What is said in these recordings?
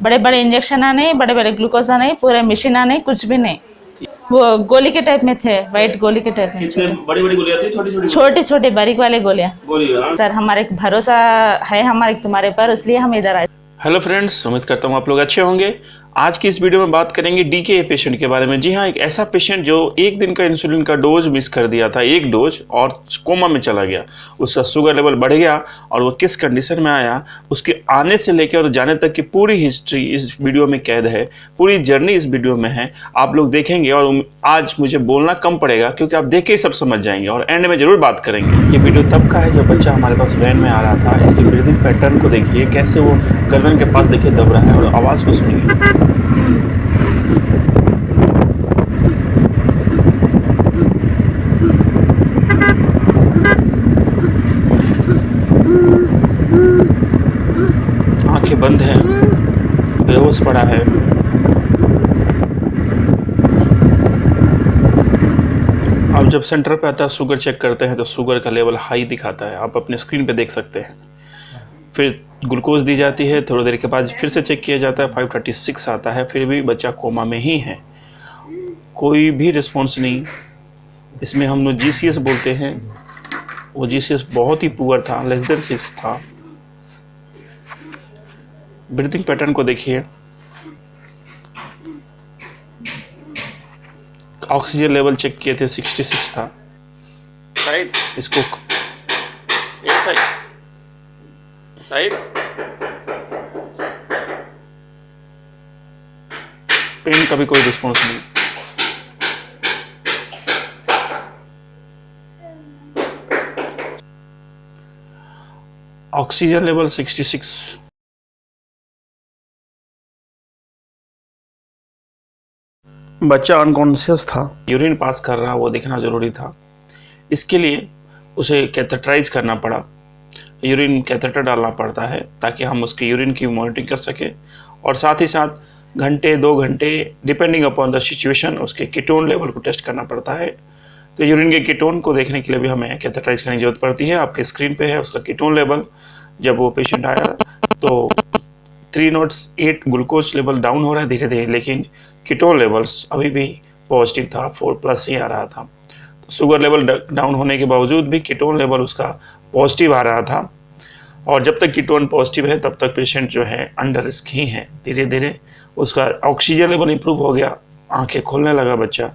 बड़े बड़े इंजेक्शन नहीं, बड़े बड़े ग्लूकोज नहीं, पूरे मशीन नहीं, कुछ भी नहीं। वो गोली के टाइप में थे, वाइट गोली के टाइप में। कितने बड़ी बड़ी गोलियां थी, छोटी छोटी? छोटी छोटी बारीक वाले गोलियां। गोलियां। सर हमारे भरोसा है हमारे तुम्हारे पर, इसलिए हम इधर आए। हेलो फ्रेंड्स, उम्मीद करता हूँ आप लोग अच्छे होंगे। आज की इस वीडियो में बात करेंगे डीके पेशेंट के बारे में। जी हाँ, एक ऐसा पेशेंट जो एक दिन का इंसुलिन का डोज मिस कर दिया था, एक डोज, और कोमा में चला गया। उसका शुगर लेवल बढ़ गया और वो किस कंडीशन में आया, उसके आने से लेकर और जाने तक की पूरी हिस्ट्री इस वीडियो में कैद है। पूरी जर्नी इस वीडियो में है, आप लोग देखेंगे और आज मुझे बोलना कम पड़ेगा क्योंकि आप देख के सब समझ जाएंगे और एंड में जरूर बात करेंगे। ये वीडियो तब का है जब बच्चा हमारे पास वैन में आ रहा था। इसके ब्रीदिंग पैटर्न को देखिए, कैसे वो गर्दन के पास देखिए दब रहा है, और आवाज़ को सुनिए। आंखें बंद हैं, बेहोश पड़ा है। अब जब सेंटर पे आता है, शुगर चेक करते हैं तो शुगर का लेवल हाई दिखाता है, आप अपने स्क्रीन पे देख सकते हैं। फिर ग्लूकोज दी जाती है, थोड़ी देर के बाद फिर से चेक किया जाता है, 536 आता है। फिर भी बच्चा कोमा में ही है, कोई भी रिस्पॉन्स नहीं। इसमें हम लोग जीसीएस बोलते हैं, वो जीसीएस बहुत ही पुअर था, लेस देन 6 था। ब्रीथिंग पैटर्न को देखिए, ऑक्सीजन लेवल चेक किए थे, 66 था। शायद इसको शायद पेन का भी कोई रिस्पॉन्स नहीं। Oxygen level 66। बच्चा अनकॉन्शियस था, यूरिन पास कर रहा, वो देखना जरूरी था। इसके लिए उसे कैथेटराइज करना पड़ा, यूरिन कैथेटर डालना पड़ता है ताकि हम उसकी यूरिन की मॉनिटरिंग कर सके, और साथ ही साथ घंटे 2 घंटे डिपेंडिंग अपॉन द सिचुएशन उसके कीटोन लेवल को टेस्ट करना पड़ता है। तो यूरिन के कीटोन को देखने के लिए भी हमें कैथेटराइज करने की जरूरत पड़ती है। आपके स्क्रीन पे है उसका कीटोन लेवल। जब वो पेशेंट आया तो 308 ग्लूकोज लेवल डाउन हो रहा है धीरे धीरे, लेकिन कीटोन लेवल्स अभी भी पॉजिटिव था, 4+ ही आ रहा था। तो शुगर लेवल डाउन होने के बावजूद भी कीटोन लेवल उसका पॉजिटिव आ रहा था, और जब तक कीटोन पॉजिटिव है तब तक पेशेंट जो है अंडर रिस्क ही है। धीरे धीरे उसका ऑक्सीजन लेवल इंप्रूव हो गया, आंखें खोलने लगा बच्चा।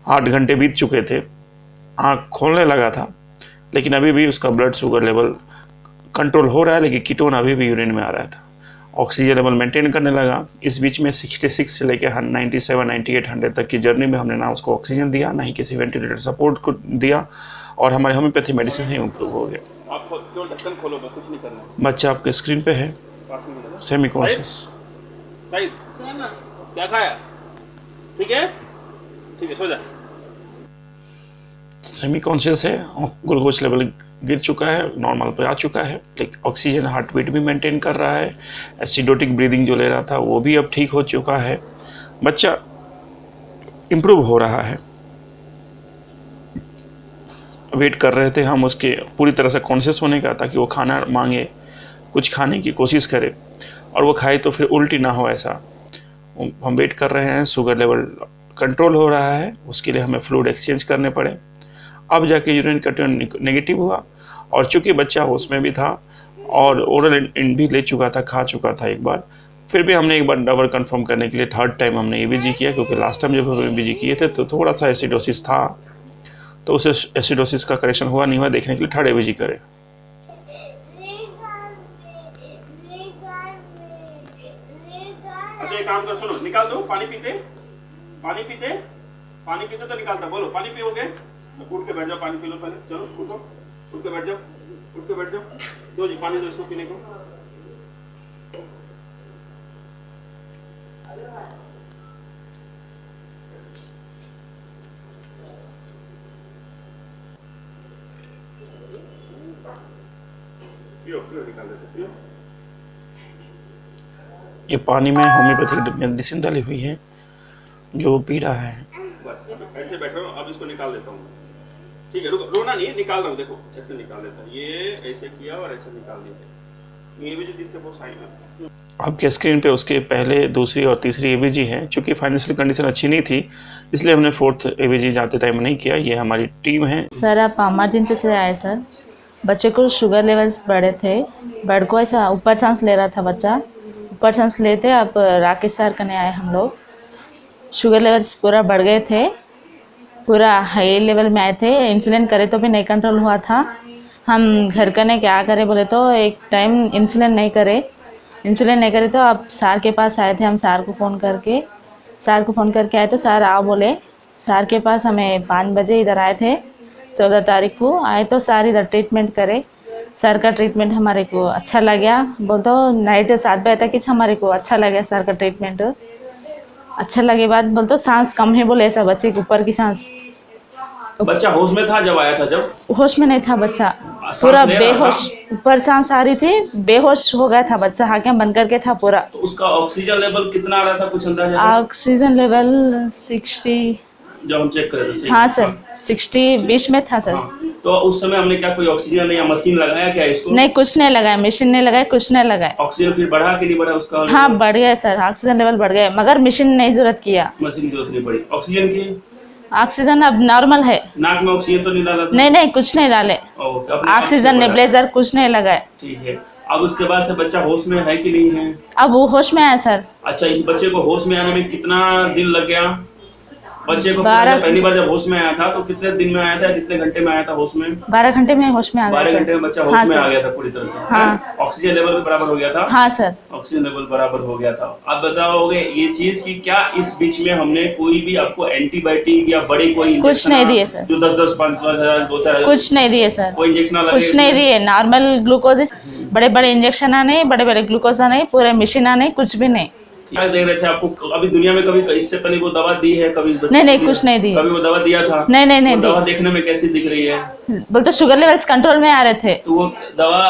8 घंटे बीत चुके थे, आँख खोलने लगा था, लेकिन अभी भी उसका ब्लड शुगर लेवल कंट्रोल हो रहा है, लेकिन कीटोन अभी भी यूरिन में आ रहा था। ऑक्सीजन लेवल मेंटेन करने लगा। इस बीच में 66 से लेकर 97, 98, 100 तक की जर्नी में हमने ना उसको ऑक्सीजन दिया, ना ही किसी वेंटिलेटर सपोर्ट को दिया, और हमारे होम्योपैथी मेडिसिन ही इम्प्रूव हो गया। आप क्यों ढक्कन खोलो, मैं कुछ नहीं करना। बच्चा आपके स्क्रीन पे है, सेमी कॉन्शियस। शायद क्या खाया? ठीक है, ठीक है, सो जा। सेमी कॉन्शियस है, ग्लूकोज लेवल गिर चुका है, नॉर्मल पे आ चुका है, लेकिन ऑक्सीजन हार्ट बीट भी मेंटेन कर रहा है। एसिडोटिक ब्रीदिंग जो ले रहा था वो भी अब ठीक हो चुका है। बच्चा इम्प्रूव हो रहा है। वेट कर रहे थे हम उसके पूरी तरह से कॉन्शियस होने का, ताकि वो खाना मांगे, कुछ खाने की कोशिश करे, और वो खाए तो फिर उल्टी ना हो, ऐसा हम वेट कर रहे हैं। शुगर लेवल कंट्रोल हो रहा है, उसके लिए हमें फ्लूइड एक्सचेंज करने पड़े। अब जाके यूरिन कंटेंट नेगेटिव हुआ, और चूंकि बच्चा उसमें भी था और ओरल इन भी ले चुका था, खा चुका था एक बार, फिर भी हमने एक बार डबल कंफर्म करने के लिए 3rd टाइम हमने EVG किया, क्योंकि लास्ट टाइम जब हम EVG किए थे तो थोड़ा सा एसिडोसिस था, तो उस एसिडोसिस का करेक्शन हुआ नहीं हुआ देखने के लिए 3rd EVG करें। अच्छा, एक काम कर, सुनो, निकाल दो। पानी पीते पानी पीते पानी पीते तो निकालता। बोलो, पानी पियोगे? उठ के बैठ जाओ, पानी पी लो पहले। चलो उठो, उठ के बैठ जाओ, उठ के बैठ जाओ। दो जी पानी, दो इसको पीने को। पियो पियो, निकाल देते, पियो। ये पानी में होम्योपैथिक मेडिसिन डाली हुई है जो पी रहा है। बस ऐसे बैठो, अब इसको निकाल देता हूँ। ठीक है, रुको, रोना नहीं, निकाल रहा हूँ। देखो ऐसे निकाल देता है, ये ऐसे किया और ऐसे निकाल दिया। ये भी जो जिसके वो साइन है। आपके स्क्रीन पे उसके पहले, दूसरी और तीसरी एवीजी हैं। चूँकि फाइनेंशियल कंडीशन अच्छी नहीं थी, इसलिए हमने फोर्थ एवीजी जाते टाइम नहीं किया। ये हमारी टीम है। सर आप अमरजेंसी से आए सर। बच्चे को शुगर लेवल्स बढ़े थे, बढ़ को ऐसा ऊपर सांस ले रहा था बच्चा, ऊपर सांस लेते आप राकेश सर कने आए हम लोग। शुगर लेवल्स पूरा बढ़ गए थे, पूरा हाई लेवल में आए थे। इंसुलिन करे तो भी नहीं कंट्रोल हुआ था। हम घर कने क्या करे बोले तो एक टाइम इंसुलिन नहीं करे तो आप सर के पास आए थे। हम सर को फ़ोन करके आए तो सर आओ बोले। सर के पास हमें 5 बजे इधर आए थे, 14 तारीख को आए तो सर इधर ट्रीटमेंट करे। सर का ट्रीटमेंट हमारे को अच्छा लगा। बोल तो नाइट 7 बजे तक ही हमारे को अच्छा लगा। सर का ट्रीटमेंट अच्छा लगे बाद बोल तो सांस कम है बोले, ऐसा बच्चे के ऊपर की सांस। बच्चा होश में था जब आया था? जब होश में नहीं था बच्चा, सांस पूरा ले रहा बेहोश, था? ऊपर सांस आ रही थी, बेहोश हो गया था बच्चा, आँखें बंद करके था पूरा। तो उसका ऑक्सीजन लेवल कितना आ रहा था, कुछ अंदाजा है? ऑक्सीजन लेवल 60, जब हम चेक करे थे? हाँ सर 60 20 में था सर। हाँ। तो उस समय हमने क्या कोई ऑक्सीजन या मशीन लगाया क्या इसको? नहीं कुछ नहीं लगाया, मशीन नहीं लगाया, कुछ नहीं लगाया। ऑक्सीजन फिर बढ़ा कि नहीं बढ़ा उसका? हाँ बढ़ गया सर, ऑक्सीजन लेवल बढ़ गया, मगर मशीन नहीं जरूरत किया। मशीन की जरूरत नहीं पड़ी। ऑक्सीजन की? ऑक्सीजन अब नॉर्मल है। नाक में ऑक्सीजन तो नहीं डाला था? नहीं कुछ नहीं डाले, ओके, अपने आप से ऑक्सीजन बढ़ा। नेबुलाइजर कुछ नहीं लगाए। ठीक है। अब उसके बाद से बच्चा होश में है कि नहीं है? अब वो होश में आया सर। अच्छा, इस बच्चे को होश में आने में कितना दिन लग गया? बच्चे को 12 पहली बार जब होश में आया था तो कितने दिन में आया था, कितने घंटे में आया था होश में? 12 घंटे में होश में आ गया 12 सर। घंटे में बच्चा होश हाँ में सर। आ गया था पूरी तरह से? हाँ। ऑक्सीजन लेवल भी बराबर हो गया था? हाँ सर। ऑक्सीजन लेवल बराबर हो गया था। आप बताओगे ये चीज कि क्या इस बीच में हमने कोई भी आपको एंटीबायोटिक या बड़े कोई कुछ नहीं दिए सर। जो 10-10, 5,000, 2,000 कुछ नहीं दिए सर, कोई इंजेक्शन लगे? कुछ नहीं दिए। नॉर्मल ग्लूकोज, बड़े बड़े इंजेक्शन आने, बड़े बड़े ग्लूकोज आने, पूरे मशीन आने, कुछ भी नहीं। क्या दे रहे थे आपको? अभी दुनिया में कभी इससे पहले वो दवा दी है कभी? नहीं कुछ नहीं दी। कभी वो दवा दिया था? नहीं वो दवा दी। देखने में कैसी दिख रही है? बोल तो शुगर लेवल्स कंट्रोल में आ रहे थे। तो वो दवा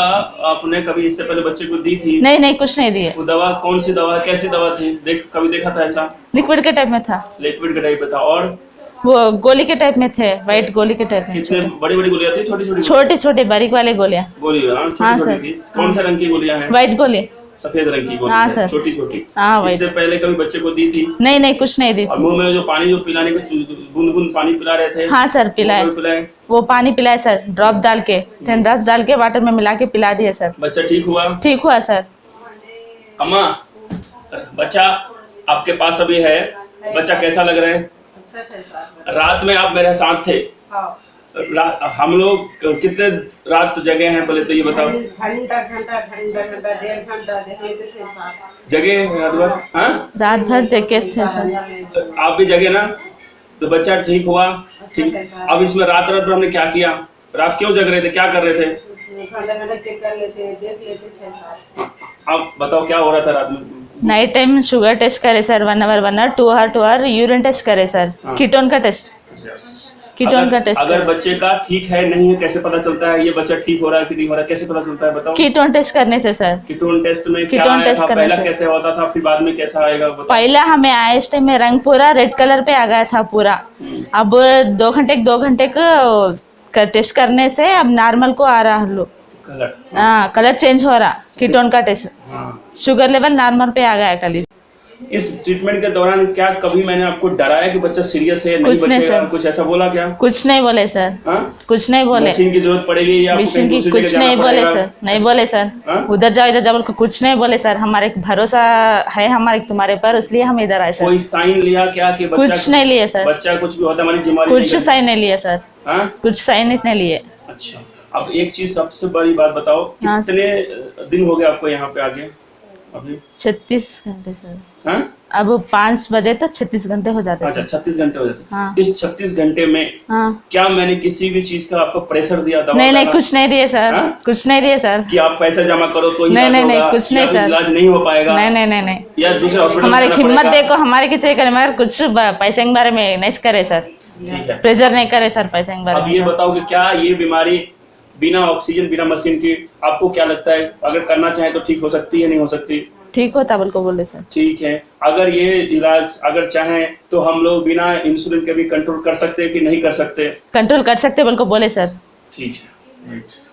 आपने कभी इससे पहले बच्चे को दी थी? नहीं कुछ नहीं दिए। वो दवा कौन सी दवा, कैसी दवा थी? कभी देखा था ऐसा? लिक्विड के टाइप में था, लिक्विड के टाइप में था। और वो गोली के टाइप में थे, व्हाइट गोली के टाइप में। कितने बड़ी बड़ी गोलियां थी, छोटी छोटी? छोटे छोटे बारीक वाले गोलियां। गोली? हाँ छोटी सर। छोटी थी। कौन से रंग की गोलियां हैं? व्हाइट गोली। सफेद रंग की गोली? हाँ सर। छोटी छोटी? हाँ व्हाइट। इससे पहले कभी बच्चे को दी थी? नहीं कुछ नहीं दी और थी। मुंह में जो पानी, जो पिलाने के बूंद बूंद पानी पिला रहे थे? हाँ सर पिलाए, वो पिलाए? वो पानी पिलाए सर, ड्रॉप डाल के, 10 ड्रॉप डाल के वाटर में मिला के पिला दिए सर। बच्चा ठीक हुआ? ठीक हुआ सर। अम्मा, बच्चा आपके पास अभी है, बच्चा कैसा लग रहा है? रात में आप मेरे साथ थे? हम लोग कितने रात जगे हैं पहले तो ये बताओ? घंटा 1.5 घंटा जगे रात भर? हाँ, रात भर जगे थे सर। आप भी जगे ना? तो बच्चा ठीक हुआ? ठीक। अब इसमें रात भर हमने क्या किया? रात क्यों जग रहे थे, क्या कर रहे थे? चेक कर लेते, देख लेते 6-7। आप बताओ क्या हो रहा था रात में? नाइट टाइम शुगर टेस्ट करे sir, 1 hour 2 hour urine test करे सर, हाँ। कीटोन का टेस्ट, कीटोन का टेस्ट अगर करे। बच्चे का ठीक है नहीं है कैसे पता चलता है ये बच्चा ठीक हो रहा है कि नहीं हो रहा है, कैसे पता चलता है बताओ? कीटोन टेस्ट करने से सर। कीटोन टेस्ट में क्या कीटोन आया टेस्ट था? करने पहला से। कैसे होता था, फिर बाद में कैसा आएगा बताओ? पहला हमें आया इस टाइम में रंग पूरा रेड कलर पे आ गया था पूरा। अब 2 घंटे का टेस्ट करने से अब नॉर्मल को आ रहा लो। कलर? हाँ कलर चेंज हो रहा, कीटोन का टेस्ट, हाँ। शुगर लेवल नॉर्मल पे आ गया कल। इस ट्रीटमेंट के दौरान क्या कभी मैंने आपको डराया कि बच्चा सीरियस है, नहीं कुछ नहीं बचेगा, सर। कुछ ऐसा बोला क्या? कुछ नहीं बोले सर। हाँ? कुछ नहीं बोले। मशीन की जरूरत पड़ेगी या आपको मिशन कहीं की दूसरी कुछ जगह नहीं जाना बोले पड़ेगा? सर, नहीं बोले सर। हाँ? उधर जाओ इधर जाओ बोल के कुछ नहीं बोले सर। हमारे भरोसा है हमारे तुम्हारे पर, इसलिए हम इधर आए सर। कोई साइन लिया क्या कि बच्चा कुछ नहीं लिए सर, बच्चा कुछ भी होता हमारी जिम्मेदारी कुछ साइन नहीं लिए सर, हाँ? कुछ साइन नहीं लिए। अच्छा, अब एक चीज सबसे बड़ी बात बताओ, हाँ। कितने दिन हो गए आपको यहाँ पे आगे? अभी 36 घंटे सर। हाँ? अब 5 बजे तो 36 घंटे हो जाते अच्छा, सर। 36 घंटे हो जाते। हाँ। इस 36 घंटे में हाँ क्या मैंने किसी भी चीज का आपको प्रेशर दिया, दवा नहीं डाला? कुछ नहीं दिए सर। हाँ? कुछ नहीं दिए सर। कि आप पैसा जमा करो तो ही नहीं, इलाज नहीं, होगा, कुछ या नहीं फिर सर। इलाज नहीं हो पाएगा, नहीं या दूसरे हॉस्पिटल हमारी जाना हिम्मत पड़ेगा? देखो, हमारे की चाहिए करे, मगर कुछ पैसे के बारे में नहीं करे सर, ठीक है। प्रेशर नहीं करे सर पैसे के बारे अब में ये सर। बताओ कि क्या ये बीमारी बिना ऑक्सीजन, बिना मशीन की आपको क्या लगता है, अगर करना चाहे तो ठीक हो सकती है, नहीं हो सकती? ठीक होता बोल को बोले सर। ठीक है। अगर ये इलाज अगर चाहें तो हम लोग बिना इंसुलिन के भी कंट्रोल कर सकते हैं कि नहीं कर सकते? कंट्रोल कर सकते बोल को बोले सर। ठीक है।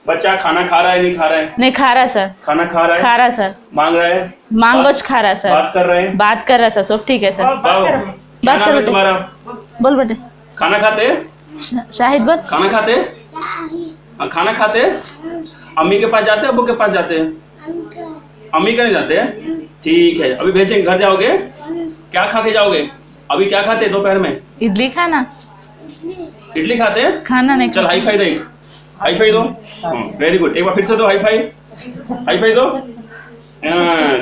बच्चा खाना खा रहा है, नहीं खा रहा है? नहीं खा रहा सर, खाना खा रहा है, खा रहा सर, मांग रहा है, मांगोच खा रहा सर, बात कर रहे हैं, बात कर रहा सर, सब ठीक है सर। क्या बात नाम करो है बेटे। तुम्हारा? बोल बेटे। खाना खाते? शाहिद बोल। खाना खाते? हाँ, खाना खाते? अम्मी के पास जाते हैं, अब्बू के पास जाते हैं? अम्मी के नहीं जाते हैं? ठीक है, अभी भेजेंगे, घर जाओगे? क्या खा के जाओगे? अभी क्या खाते हैं दोपहर में? इडली खाना, इडली खाते हैं? खाना नहीं चल खाता। हाई फाई दे, हाई फाई दो। वेरी गुड, एक बार फिर से दो हाई फाई, हाई फाई दो।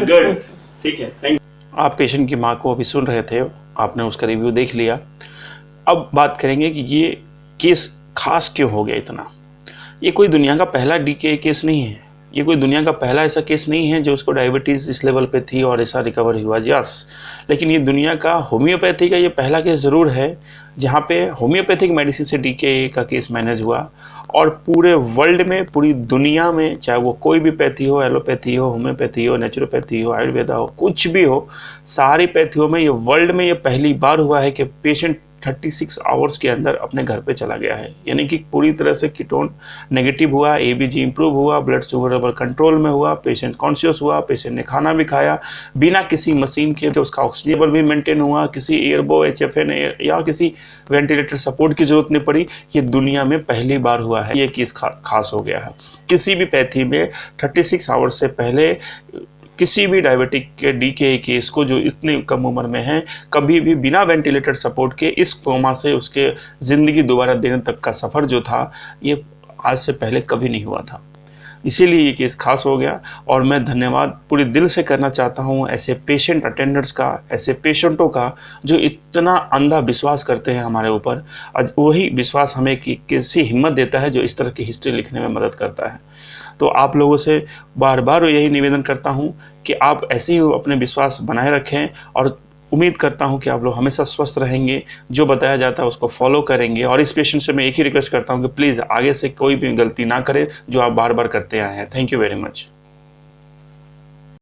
गुड, ठीक है, थैंक यू। आप पेशेंट की माँ को अभी सुन रहे थे, आपने उसका रिव्यू देख लिया। अब बात करेंगे कि ये केस खास क्यों हो गया इतना। ये कोई दुनिया का पहला डीके केस नहीं है, ये कोई दुनिया का पहला ऐसा केस नहीं है जो उसको डायबिटीज़ इस लेवल पे थी और ऐसा रिकवर हुआ, यस। लेकिन ये दुनिया का होम्योपैथी का ये पहला केस ज़रूर है जहाँ पे होम्योपैथिक मेडिसिन से डीके का केस मैनेज हुआ। और पूरे वर्ल्ड में, पूरी दुनिया में, चाहे वो कोई भी पैथी हो, एलोपैथी हो, होम्योपैथी हो, नेचुरोपैथी हो, आयुर्वेदा हो, कुछ भी हो, सारी पैथियों में ये वर्ल्ड में ये पहली बार हुआ है कि पेशेंट 36 आवर्स के अंदर अपने घर पे चला गया है। यानी कि पूरी तरह से कीटोन नेगेटिव हुआ, एबीजी इंप्रूव हुआ, ब्लड शुगर लेवल कंट्रोल में हुआ, पेशेंट कॉन्शियस हुआ, पेशेंट ने खाना भी खाया बिना किसी मशीन के, उसका ऑक्सीजन लेवल भी मेंटेन हुआ, किसी एयरबो, HFN या किसी वेंटिलेटर सपोर्ट की जरूरत नहीं पड़ी। ये दुनिया में पहली बार हुआ है, ये केस खास हो गया है। किसी भी पैथी में 36 आवर्स से पहले किसी भी डायबिटिक के डीके केस को, जो इतनी कम उम्र में है, कभी भी बिना वेंटिलेटर सपोर्ट के इस कोमा से उसके ज़िंदगी दोबारा देने तक का सफ़र जो था, ये आज से पहले कभी नहीं हुआ था। इसीलिए ये केस खास हो गया। और मैं धन्यवाद पूरे दिल से करना चाहता हूँ ऐसे पेशेंट अटेंडर्स का, ऐसे पेशेंटों का जो इतना अंधा विश्वास करते हैं हमारे ऊपर। और वही विश्वास हमें कैसी हिम्मत देता है जो इस तरह की हिस्ट्री लिखने में मदद करता है। तो आप लोगों से बार बार यही निवेदन करता हूँ कि आप ऐसे ही अपने विश्वास बनाए रखें, और उम्मीद करता हूँ कि आप लोग हमेशा स्वस्थ रहेंगे, जो बताया जाता है उसको फॉलो करेंगे। और इस पेशेंट से मैं एक ही रिक्वेस्ट करता हूँ कि प्लीज़ आगे से कोई भी गलती ना करें जो आप बार बार करते आए हैं। Thank you very much.